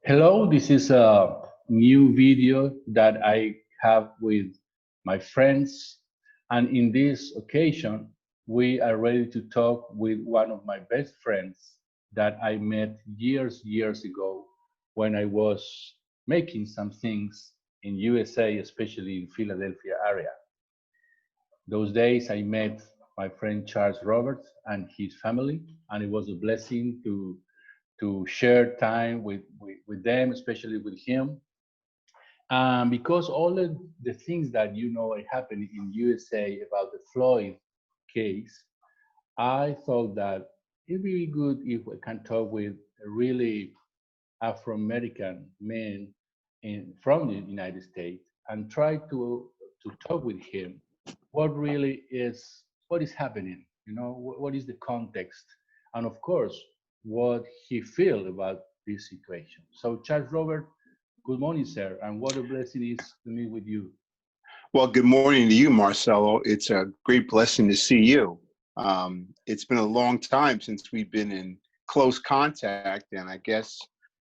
Hello, this is a new video that I have with my friends. And in this occasion, we are ready to talk with one of my best friends that I met years ago when I was making some things in USA, especially in Philadelphia area. Those days I met my friend Charles Roberts and his family, and it was a blessing to share time with them, especially with him. Because all of the things that you know are happening in USA about the Floyd case, I thought that it'd be good if we can talk with a really Afro-American man from the United States and try to talk with him what is happening, what is the context, and of course, what he feel about this situation. So, Charles Robert, good morning, sir, and what a blessing it is to meet with you. Well, good morning to you, Marcelo. It's a great blessing to see you. It's been a long time since we've been in close contact, and I guess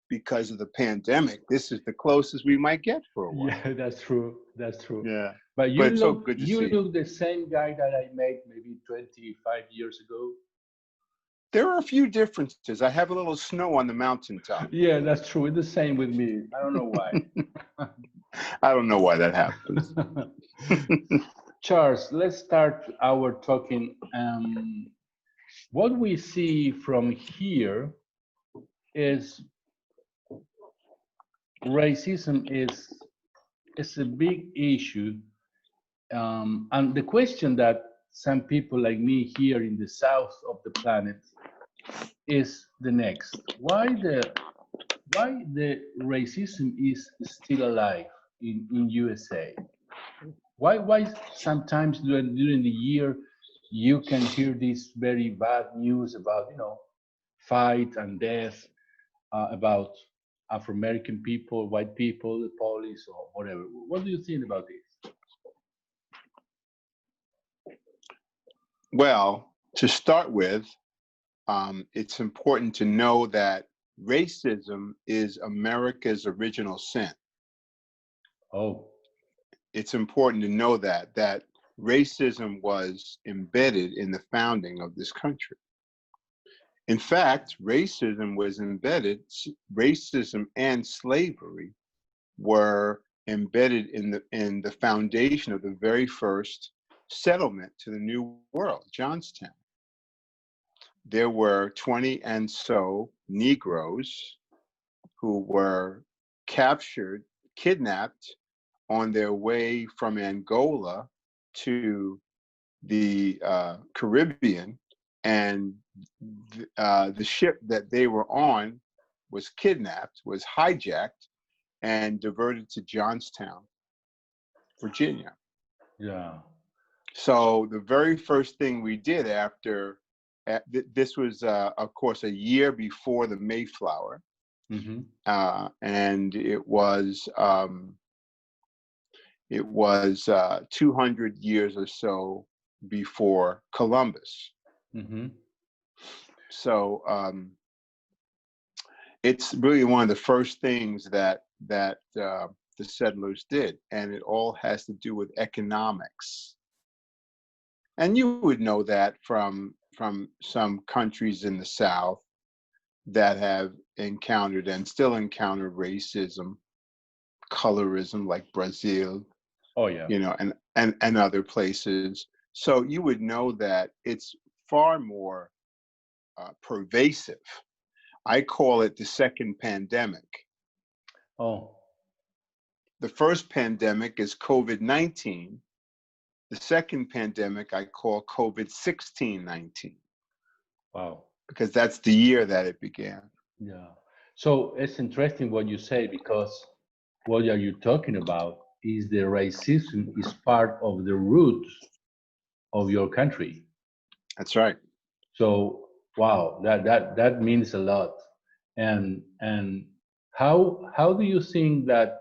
because of the pandemic, this is the closest we might get for a while. Yeah, that's true. That's true. Yeah, But but it's so good to you see you. look the same guy that I met maybe 25 years ago. There are a few differences. I have a little snow on the mountaintop. Yeah, that's true. It's the same with me. I don't know why. I don't know why that happens. Charles, let's start our talking. What we see from here is racism is a big issue, and the question that some people like me here in the south of the planet is the next: why the racism is still alive in USA? Why sometimes during the year you can hear this very bad news about fight and death about Afro American people, white people, the police, or whatever. What do you think about this? Well, to start with, it's important to know that racism is America's original sin. Oh, It's important to know that racism was embedded in the founding of this country. In fact, racism and slavery were embedded in the foundation of the very first settlement to the New World, Johnstown. There were 20 and so Negroes who were captured, kidnapped on their way from Angola to the Caribbean, and the ship that they were on was kidnapped, was hijacked, and diverted to Johnstown, Virginia. yeah. So the very first thing we did after this was, of course, a year before the Mayflower, Mm-hmm. and it was 200 years or so before Columbus. Mm-hmm. So it's really one of the first things that the settlers did, and it all has to do with economics. And you would know that from some countries in the South that have encountered and still encounter racism, colorism, like Brazil, Oh, yeah. and other places. So you would know that it's far more pervasive. I call it the second pandemic. Oh, The first pandemic is COVID-19. The second pandemic I call COVID-16-19, wow. because that's the year that it began. Yeah. So it's interesting what you say because what are you talking about is the racism is part of the roots of your country. That's right. So wow, that means a lot. And how do you think that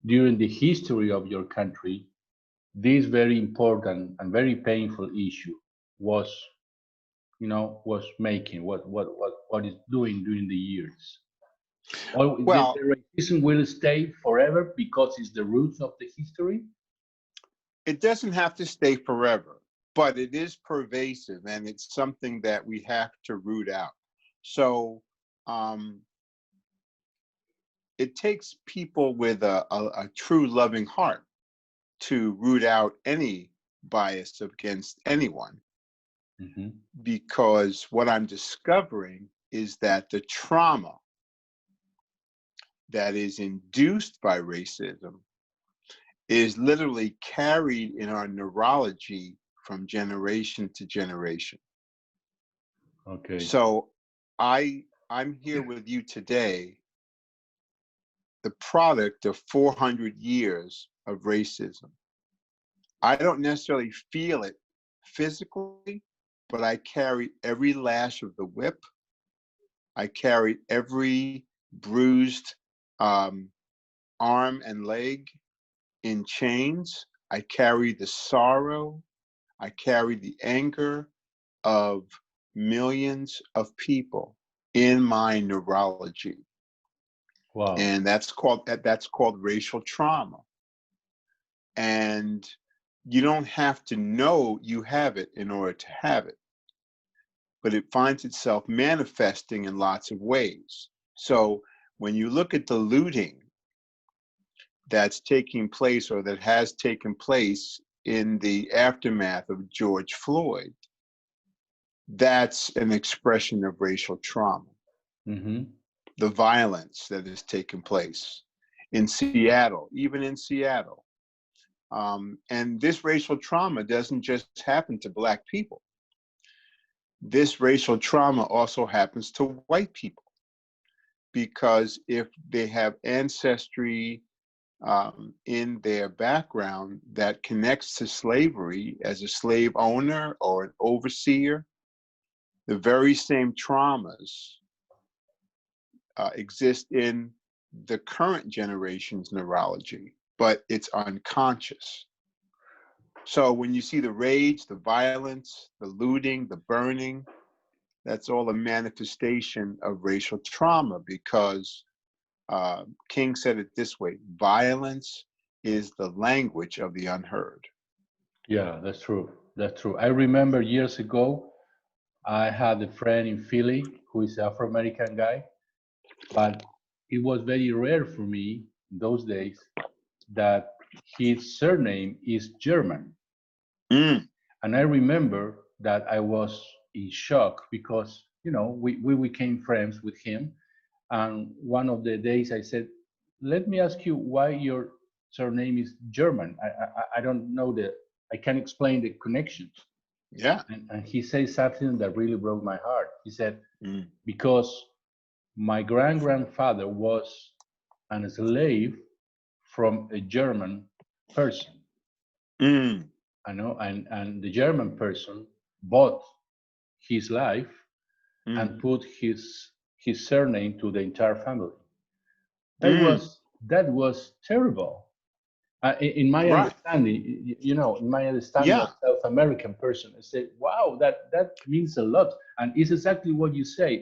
during the history of your country, this very important and very painful issue was was making what is doing during the years? Or Well, the racism will stay forever because it's the roots of the history? it doesn't have to stay forever, but it is pervasive, and it's something that we have to root out. So it takes people with a true loving heart to root out any bias against anyone, Hmm. because what I'm discovering is that the trauma that is induced by racism is literally carried in our neurology from generation to generation. Okay. So I'm here with you today, the product of 400 years of racism. I don't necessarily feel it physically, but I carry every lash of the whip. I carry every bruised arm and leg in chains. I carry the sorrow. I carry the anger of millions of people in my neurology. Wow. And that's called racial trauma. And you don't have to know you have it in order to have it, but it finds itself manifesting in lots of ways. So when you look at the looting that's taking place or that has taken place in the aftermath of George Floyd, that's an expression of racial trauma. Hmm. The violence that has taken place in Seattle, even in Seattle. And this racial trauma doesn't just happen to Black people. This racial trauma also happens to white people, because if they have ancestry in their background that connects to slavery as a slave owner or an overseer, the very same traumas exist in the current generation's neurology, but it's unconscious. So when you see the rage, the violence, the looting, the burning, that's all a manifestation of racial trauma, because King said it this way: violence is the language of the unheard. Yeah, that's true. That's true. I remember years ago, I had a friend in Philly who is Afro American guy, but it was very rare for me in those days that his surname is German. Mm, And I remember that I was in shock because, we became friends with him. And one of the days I said, let me ask you why your surname is German. I don't know I can't explain the connection. yeah. And he said something that really broke my heart. He said, Mm, because my grandfather was a slave from a German person, mm, and the German person bought his life mm, and put his surname to the entire family. mm. That was terrible. In my Right. understanding, in my understanding of Yeah. South American person, I said, "Wow, that means a lot," and it's exactly what you say.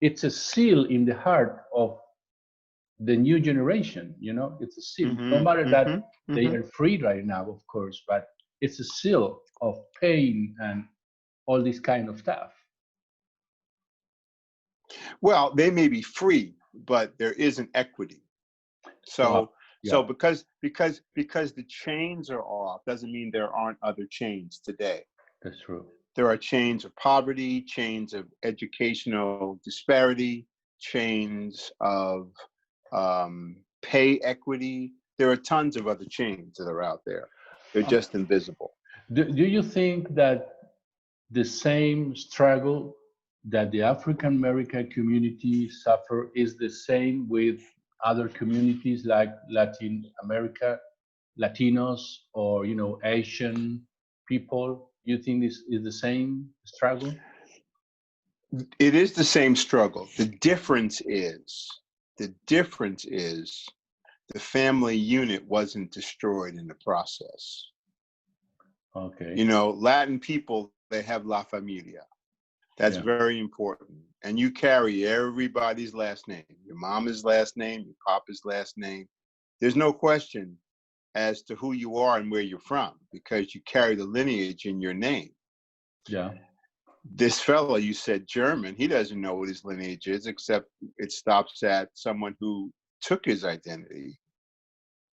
It's a seal in the heart of the new generation. It's a seal. No Mm-hmm. matter that Mm-hmm. they Mm-hmm. are free right now, of course, but it's a seal of pain and all this kind of stuff. Well, they may be free, but there isn't equity. Wow. So Yeah, because the chains are off doesn't mean there aren't other chains today. that's true. There are chains of poverty, chains of educational disparity, chains of pay equity. There are tons of other chains that are out there. They're Um, just invisible. do you think that the same struggle that the African American community suffer is the same with other communities like Latin America, Latinos, or Asian people? You think this is the same struggle? It is the same struggle. The difference is the family unit wasn't destroyed in the process. Okay. Latin people, they have La Familia. That's Yeah. very important. and you carry everybody's last name, your mama's last name, your papa's last name, there's no question as to who you are and where you're from, because you carry the lineage in your name. Yeah. This fellow, you said German, he doesn't know what his lineage is, except it stops at someone who took his identity.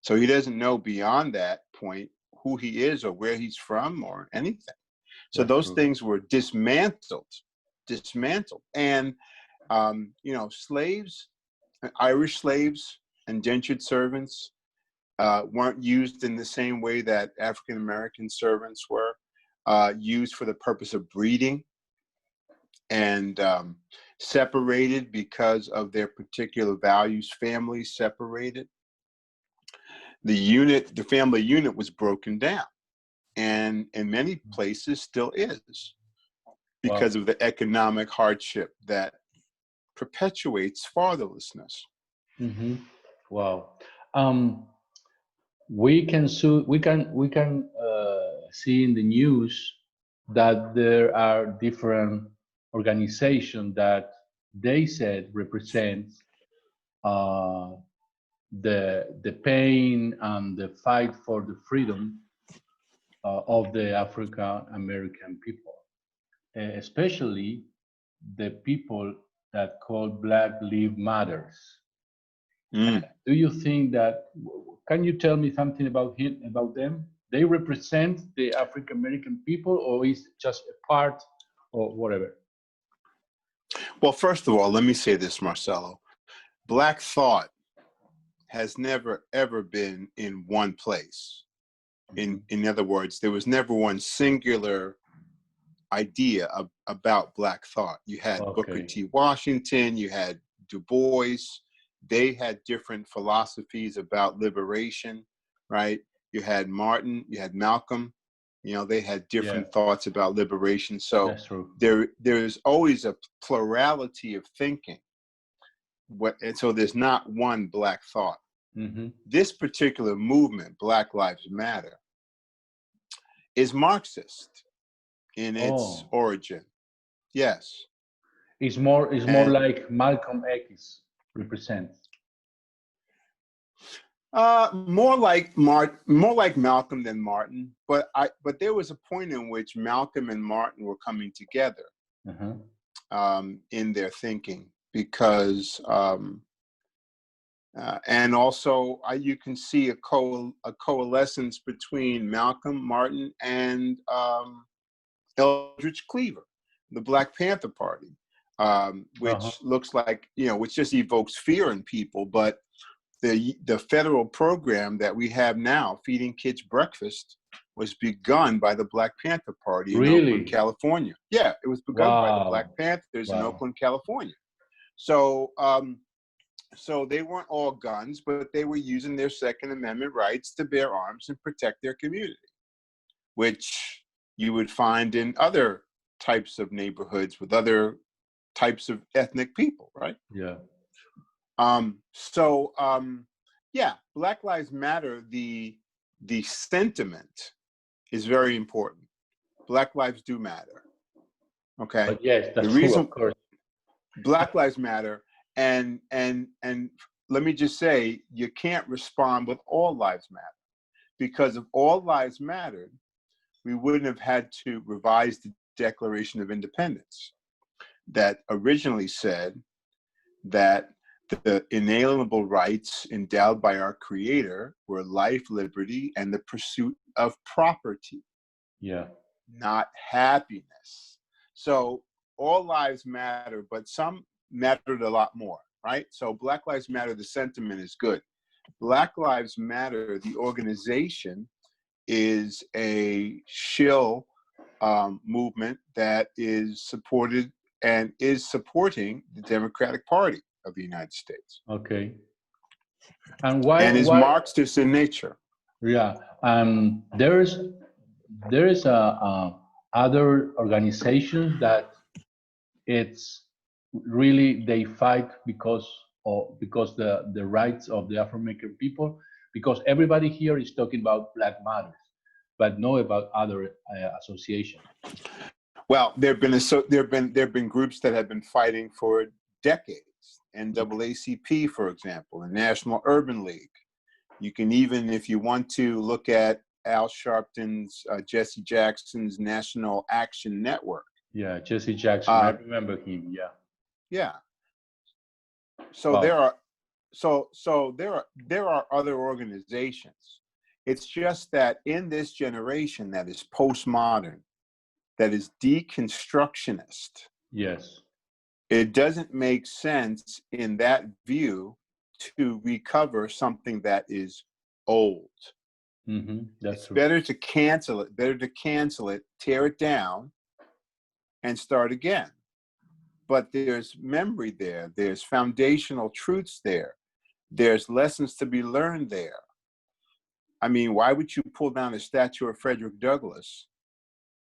So he doesn't know beyond that point who he is or where he's from or anything. So That's those true. things were dismantled. And, slaves, Irish slaves, indentured servants, weren't used in the same way that African-American servants were, used for the purpose of breeding, and separated because of their particular values. Families separated. The family unit was broken down, and in many places still is, because of the economic hardship that perpetuates fatherlessness. Mm-hmm. Wow. We can see in the news that there are different organizations that they said represent the pain and the fight for the freedom of the African American people, especially the people that call Black Lives Matters. Mm. Do you think that? Can you tell me something about them? They represent the African American people, or is it just a part, or whatever? Well, first of all, let me say this, Marcelo. Black thought has never, ever been in one place. In other words, there was never one singular idea about Black thought. You had Booker T. Washington, you had Du Bois. They had different philosophies about liberation, right? You had Martin, you had Malcolm. They had different thoughts about liberation. So there's always a plurality of thinking. And so there's not one Black thought. Mm-hmm. This particular movement, Black Lives Matter, is Marxist in its origin. Yes. It's more like Malcolm X represents. More like Malcolm than Martin, but there was a point in which Malcolm and Martin were coming together in their thinking, because and also you can see a coalescence between Malcolm, Martin, and Eldridge Cleaver, the Black Panther Party, which looks like, which just evokes fear in people. But the federal program that we have now, Feeding Kids Breakfast, was begun by the Black Panther Party in Oakland, California. Yeah, it was begun by the Black Panthers in Oakland, California. So, so they weren't all guns, but they were using their Second Amendment rights to bear arms and protect their community, which you would find in other types of neighborhoods with other types of ethnic people, right? Yeah. Yeah, Black Lives Matter, the sentiment is very important. Black lives do matter. Okay. But yes, that's true, of course. Black Lives Matter, and let me just say, you can't respond with all lives matter, because if all lives mattered, we wouldn't have had to revise the Declaration of Independence that originally said that the inalienable rights endowed by our Creator were life, liberty, and the pursuit of property. Yeah. Not happiness. So all lives matter, but some mattered a lot more, right? So Black Lives Matter, the sentiment is good. Black Lives Matter, the organization, is a shill movement that is supported and is supporting the Democratic Party of the United States. Okay. And why? And is Marxist in nature. Yeah. There is other organizations that it's really they fight because the rights of the Afro-American people, because everybody here is talking about Black Matters, but know about other associations. Well, there have been groups that have been fighting for decades. NAACP, for example, the National Urban League. You can even, if you want to, look at Al Sharpton's, Jesse Jackson's National Action Network. Yeah, Jesse Jackson. I remember him. Yeah. Yeah. So Wow. there are other organizations. It's just that in this generation that is postmodern, that is deconstructionist, Yes. it doesn't make sense in that view to recover something that is old. That's It's true. better to cancel it, tear it down, and start again. But there's memory there, there's foundational truths there, there's lessons to be learned there. I mean, why would you pull down a statue of Frederick Douglass?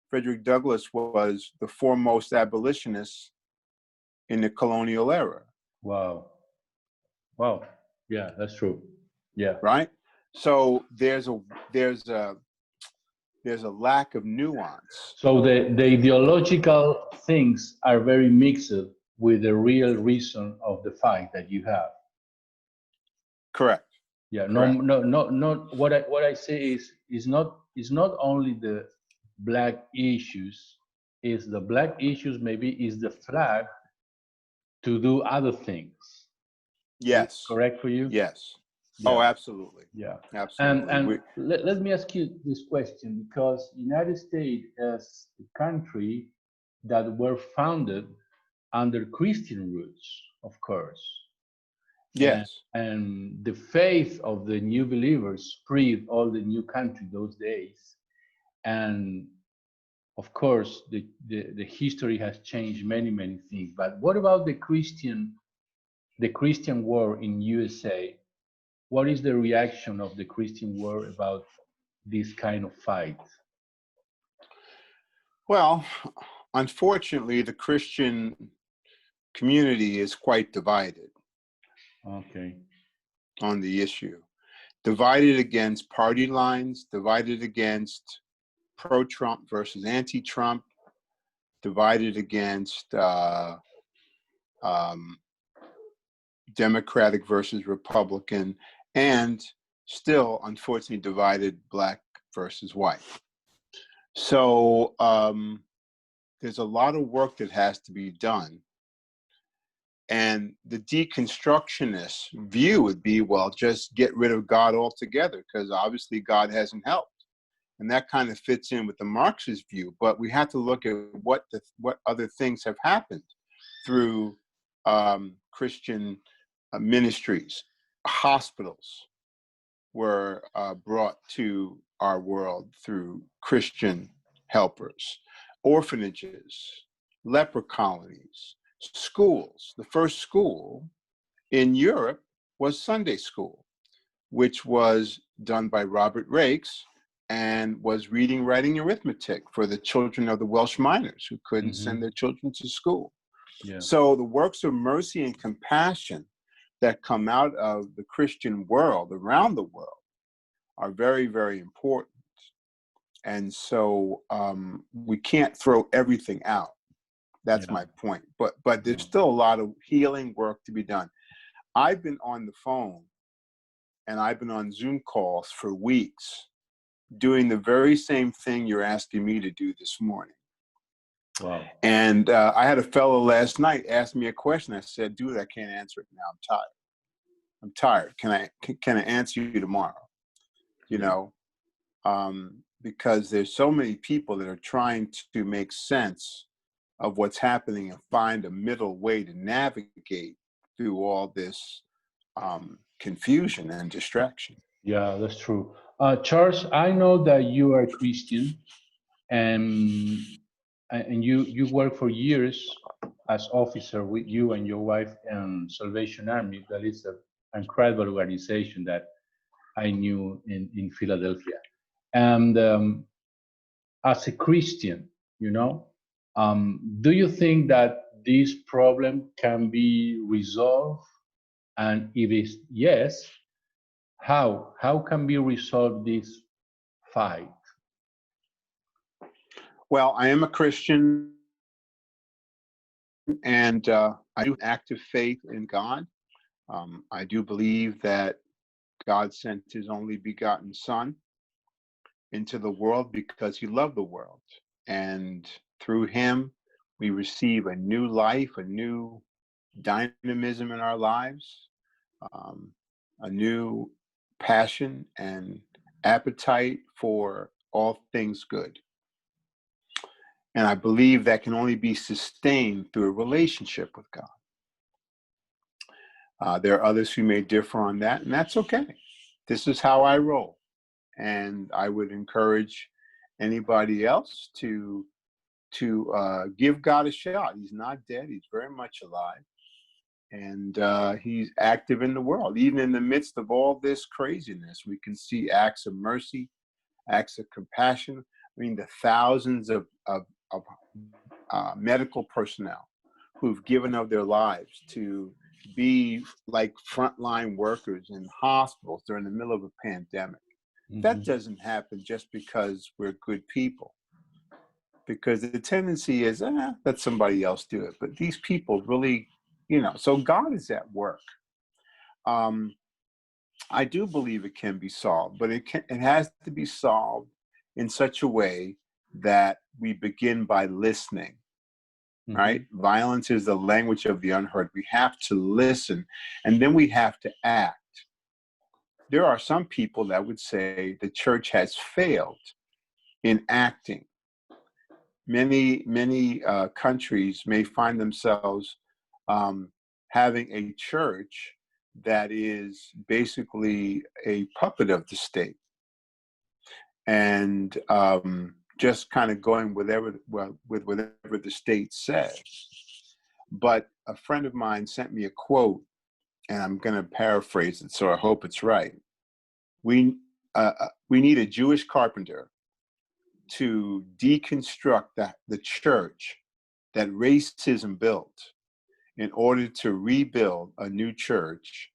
Frederick Douglass was the foremost abolitionist in the colonial era. Wow. Wow. Yeah, that's true. Yeah. Right? So there's a lack of nuance. So the ideological things are very mixed with the real reason of the fight that you have. Correct. Yeah. Correct. No. What I say is not only the black issues. Is the black issues maybe is the flag to do other things. Yes. Correct for you? Yes. Yeah. Oh, absolutely. Yeah. Absolutely. And let me ask you this question, because United States is a country that were founded under Christian roots, of course. Yes. And the faith of the new believers spread all the new country those days. And of course, the history has changed many things. But what about the Christian war in USA? What is the reaction of the Christian world about this kind of fight? Well, unfortunately, the Christian community is quite divided. Okay. On the issue. Divided against party lines, divided against pro-Trump versus anti-Trump, divided against Democratic versus Republican, and still, unfortunately, divided black versus white. So there's a lot of work that has to be done. And the deconstructionist view would be, well, just get rid of God altogether, because obviously God hasn't helped. And that kind of fits in with the Marxist view. But we have to look at what other things have happened through Christian ministries. Hospitals were brought to our world through Christian helpers. Orphanages, leper colonies, schools. The first school in Europe was Sunday school, which was done by Robert Raikes and was reading, writing, arithmetic for the children of the Welsh miners who couldn't send their children to school. Yeah. So the works of mercy and compassion that come out of the Christian world, around the world, are very, very important. And so we can't throw everything out. That's my point. But there's still a lot of healing work to be done. I've been on the phone and I've been on Zoom calls for weeks doing the very same thing you're asking me to do this morning. Wow. And I had a fellow last night ask me a question. I said, dude, I can't answer it now. I'm tired. Can I answer you tomorrow? You know, because there's so many people that are trying to make sense of what's happening and find a middle way to navigate through all this confusion and distraction. Yeah, that's true. Charles, I know that you are Christian, and you work for years as officer with you and your wife in Salvation Army. That is an incredible organization that I knew in Philadelphia. And as a Christian, you know, do you think that this problem can be resolved? And if it's yes, how can we resolve this fight? Well, I am a Christian, and I do have active faith in God. I do believe that God sent his only begotten Son into the world because he loved the world. And through him, we receive a new life, a new dynamism in our lives, um, a new passion and appetite for all things good. And I believe that can only be sustained through a relationship with God. There are others who may differ on that, and that's okay. This is how I roll. And I would encourage anybody else to give God a shot. He's not dead. He's very much alive. And he's active in the world. Even in the midst of all this craziness, we can see acts of mercy, acts of compassion. I mean, the thousands of medical personnel who've given of their lives to be like frontline workers in hospitals during the middle of a pandemic. Mm-hmm. That doesn't happen just because we're good people. Because the tendency is, let somebody else do it. But these people really, so God is at work. I do believe it can be solved, but it has to be solved in such a way that we begin by listening. Mm-hmm. Right? Violence is the language of the unheard. We have to listen, and then we have to act. There are some people that would say the church has failed in acting. Many countries may find themselves having a church that is basically a puppet of the state, and just kind of going with whatever the state says. But a friend of mine sent me a quote, and I'm going to paraphrase it, so I hope it's right. We need a Jewish carpenter to deconstruct the church that racism built in order to rebuild a new church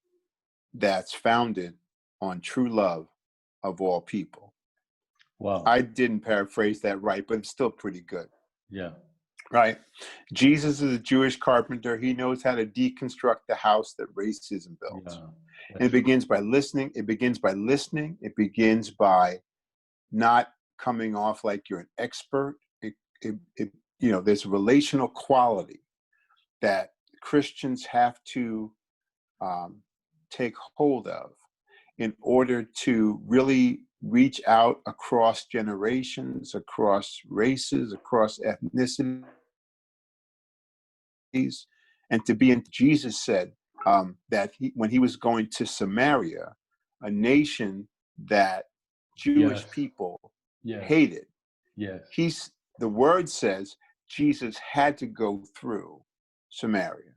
that's founded on true love of all people. Wow. I didn't paraphrase that right, but it's still pretty good. Yeah. Right? Jesus is a Jewish carpenter. He knows how to deconstruct the house that racism built. Yeah, and it begins by listening. It begins by listening. It begins by not coming off like you're an expert. There's a relational quality that Christians have to take hold of in order to really reach out across generations, across races, across ethnicities, and to be in. Jesus said that when he was going to Samaria, a nation that Jewish people hated. Yes. The word says Jesus had to go through Samaria.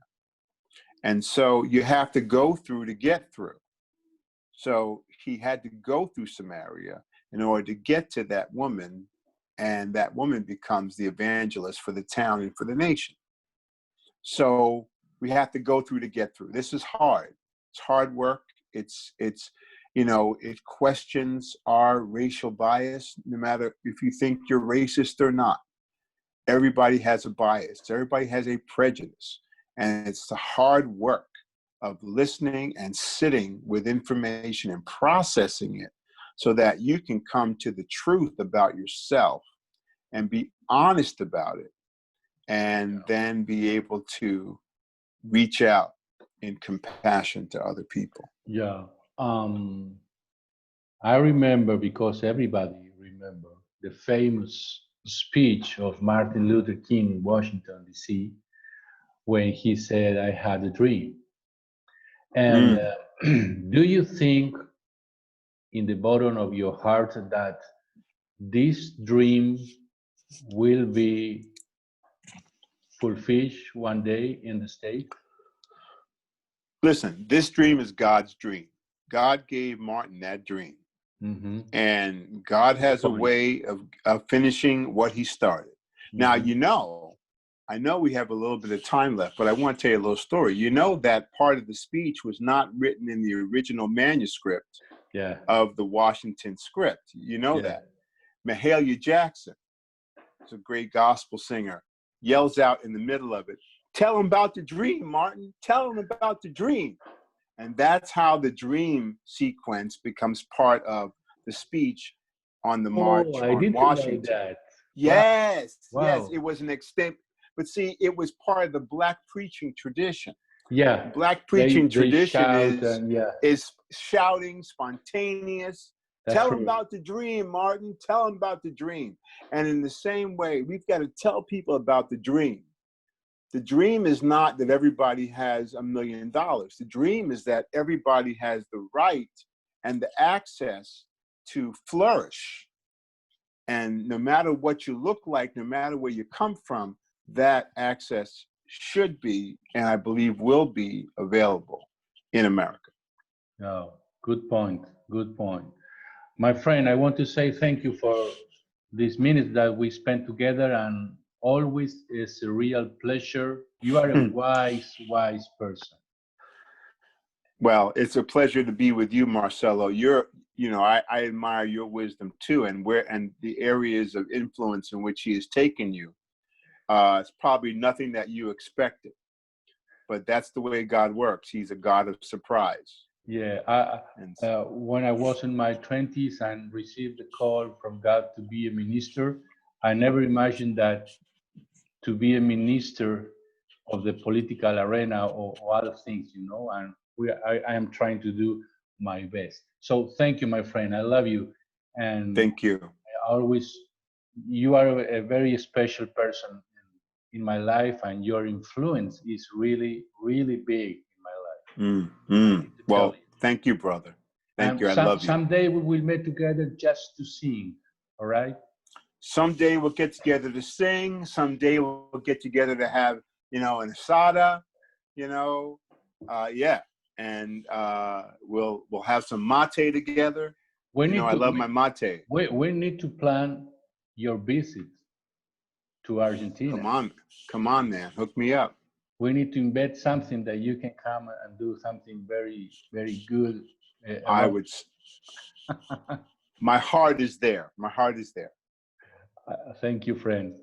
And so you have to go through to get through. So he had to go through Samaria in order to get to that woman, and that woman becomes the evangelist for the town and for the nation. So we have to go through to get through. This is hard. It's hard work. It questions our racial bias, no matter if you think you're racist or not. Everybody has a bias. Everybody has a prejudice. And it's the hard work of listening and sitting with information and processing it so that you can come to the truth about yourself and be honest about it, and then be able to reach out in compassion to other people. Yeah. I remember, because everybody remember, the famous speech of Martin Luther King in Washington, D.C., when he said, "I had a dream." And do you think in the bottom of your heart that this dream will be fulfilled one day in the state? Listen, this dream is God's dream. God gave Martin that dream. Mm-hmm. And God has a way of finishing what he started. Mm-hmm. Now, I know we have a little bit of time left, but I want to tell you a little story. That part of the speech was not written in the original manuscript of the Washington script. That. Mahalia Jackson a great gospel singer, yells out in the middle of it, "Tell them about the dream, Martin. Tell them about the dream." And that's how the dream sequence becomes part of the speech on the Oh, March I on didn't know Washington. that. Wow. Yes, yes, Wow. it was an extent. But see, it was part of the Black preaching tradition. Yeah. Black preaching They tradition shout and yeah, is shouting, spontaneous. that's Tell them true. about the dream, Martin. Tell them about the dream. And in the same way, we've got to tell people about the dream. The dream is not that everybody has $1 million. The dream is that everybody has the right and the access to flourish. And no matter what you look like, no matter where you come from, that access should be, and I believe will be, available in America. No, good point. Good point. My friend, I want to say thank you for these minutes that we spent together, and always is a real pleasure. You are a wise, wise person. Well, it's a pleasure to be with you, Marcelo. I admire your wisdom too, and the areas of influence in which he has taken you. It's probably nothing that you expected, but that's the way God works. He's a God of surprise. Yeah, And when I was in my 20s and received a call from God to be a minister, I never imagined that to be a minister of the political arena or other things, and I am trying to do my best. So thank you, my friend. I love you. And thank you. always, you are a very special person in my life, and your influence is really, really big in my life. I need to tell Well, you. thank you, brother. Thank And you. I love you. someday we will meet together just to sing. All right. Someday we'll get together to sing. Someday we'll get together to have, an asada, yeah. And we'll have some mate together. We need I to love my mate. we need to plan your visit to Argentina. Come on, man. Hook me up. We need to embed something that you can come and do something very, very good. I would. My heart is there. My heart is there. Thank you, friend.